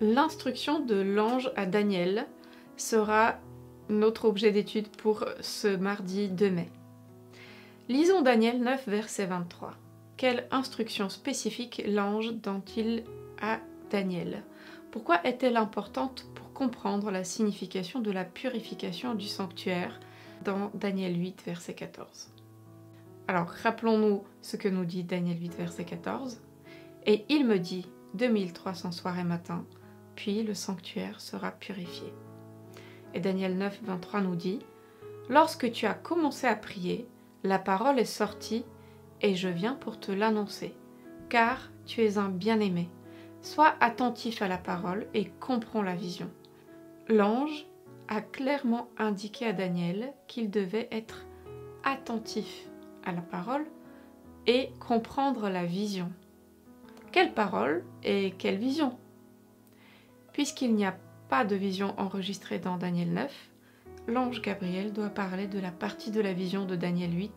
L'instruction de l'ange à Daniel sera notre objet d'étude pour ce mardi 2 mai. Lisons Daniel 9, verset 23. Quelle instruction spécifique l'ange dont-il à Daniel? Pourquoi est-elle importante pour comprendre la signification de la purification du sanctuaire dans Daniel 8, verset 14? Alors, rappelons-nous ce que nous dit Daniel 8, verset 14. « Et il me dit, 2300 soirs et matins, puis le sanctuaire sera purifié. » Et Daniel 9, 23 nous dit, « Lorsque tu as commencé à prier, la parole est sortie, et je viens pour te l'annoncer, car tu es un bien-aimé. Sois attentif à la parole et comprends la vision. » L'ange a clairement indiqué à Daniel qu'il devait être attentif à la parole et comprendre la vision. Quelle parole et quelle vision? Puisqu'il n'y a pas de vision enregistrée dans Daniel 9, l'ange Gabriel doit parler de la partie de la vision de Daniel 8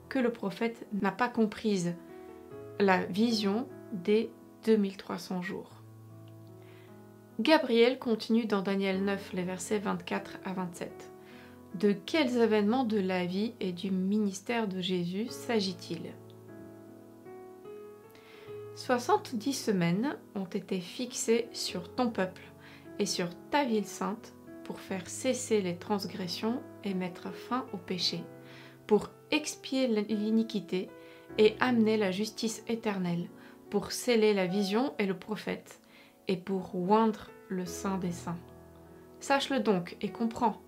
que le prophète n'a pas comprise, la vision des 2300 jours. Gabriel continue dans Daniel 9, les versets 24 à 27. De quels événements de la vie et du ministère de Jésus s'agit-il? 70 semaines ont été fixées sur ton peuple et sur ta ville sainte pour faire cesser les transgressions et mettre fin au péché, pour expier l'iniquité et amener la justice éternelle, pour sceller la vision et le prophète, et pour oindre le Saint des Saints. Sache-le donc et comprends.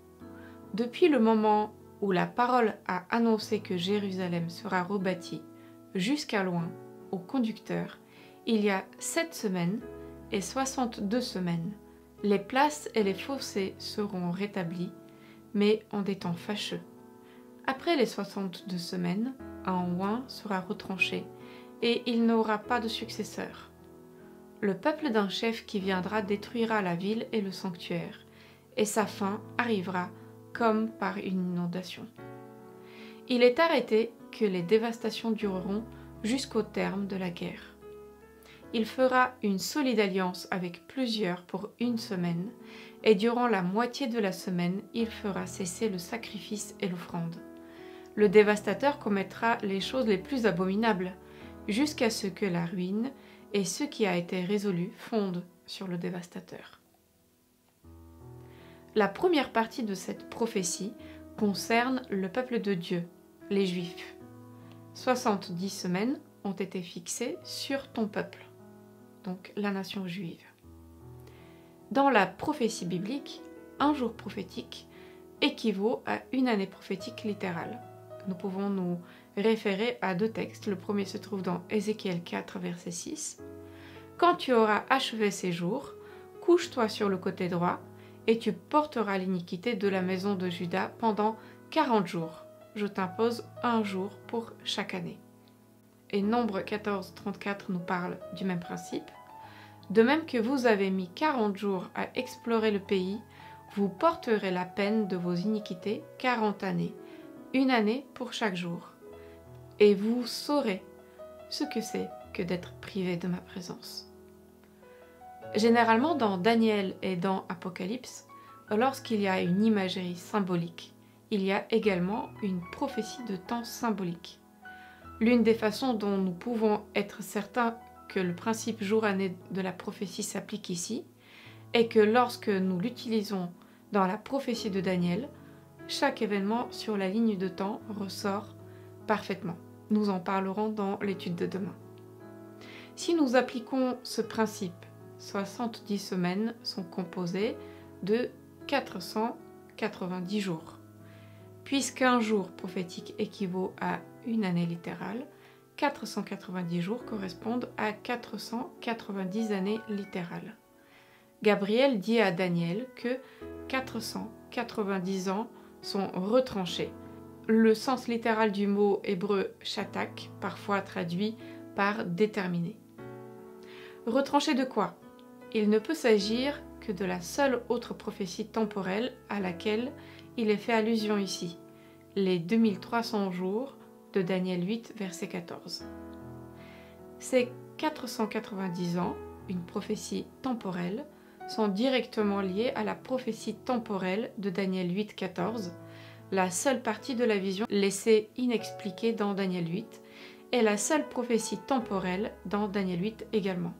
Depuis le moment où la parole a annoncé que Jérusalem sera rebâtie jusqu'à loin, au conducteur, il y a 7 semaines et 62 semaines. Les places et les fossés seront rétablis, mais en des temps fâcheux. Après les 62 semaines, un oint sera retranché, et il n'aura pas de successeur. Le peuple d'un chef qui viendra détruira la ville et le sanctuaire, et sa fin arrivera comme par une inondation. Il est arrêté que les dévastations dureront jusqu'au terme de la guerre. Il fera une solide alliance avec plusieurs pour 1 semaine, et durant la moitié de la semaine, il fera cesser le sacrifice et l'offrande. Le dévastateur commettra les choses les plus abominables, jusqu'à ce que la ruine et ce qui a été résolu fondent sur le dévastateur. La première partie de cette prophétie concerne le peuple de Dieu, les Juifs. 70 semaines ont été fixées sur ton peuple, donc la nation juive. Dans la prophétie biblique, un jour prophétique équivaut à une année prophétique littérale. Nous pouvons nous référer à 2 textes. Le premier se trouve dans Ézéchiel 4, verset 6. « Quand tu auras achevé ces jours, couche-toi sur le côté droit, et tu porteras l'iniquité de la maison de Juda pendant 40 jours. Je t'impose 1 jour pour chaque année. » Et Nombre 14, 34 nous parle du même principe. « De même que vous avez mis 40 jours à explorer le pays, vous porterez la peine de vos iniquités 40 années, 1 année pour chaque jour. Et vous saurez ce que c'est que d'être privé de ma présence. » Généralement, dans Daniel et dans Apocalypse, lorsqu'il y a une imagerie symbolique, il y a également une prophétie de temps symbolique. L'une des façons dont nous pouvons être certains que le principe jour-année de la prophétie s'applique ici est que lorsque nous l'utilisons dans la prophétie de Daniel, chaque événement sur la ligne de temps ressort parfaitement. Nous en parlerons dans l'étude de demain. Si nous appliquons ce principe, 70 semaines sont composées de 490 jours. Puisqu'un jour prophétique équivaut à une année littérale, 490 jours correspondent à 490 années littérales. Gabriel dit à Daniel que 490 ans sont retranchés. Le sens littéral du mot hébreu shatak, parfois traduit par déterminé. Retranché de quoi? Il ne peut s'agir que de la seule autre prophétie temporelle à laquelle il est fait allusion ici, les 2300 jours de Daniel 8, verset 14. Ces 490 ans, une prophétie temporelle, sont directement liées à la prophétie temporelle de Daniel 8,14, la seule partie de la vision laissée inexpliquée dans Daniel 8, et la seule prophétie temporelle dans Daniel 8 également.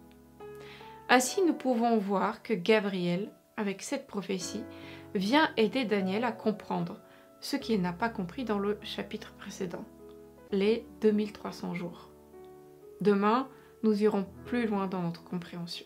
Ainsi, nous pouvons voir que Gabriel, avec cette prophétie, vient aider Daniel à comprendre ce qu'il n'a pas compris dans le chapitre précédent, les 2300 jours. Demain, nous irons plus loin dans notre compréhension.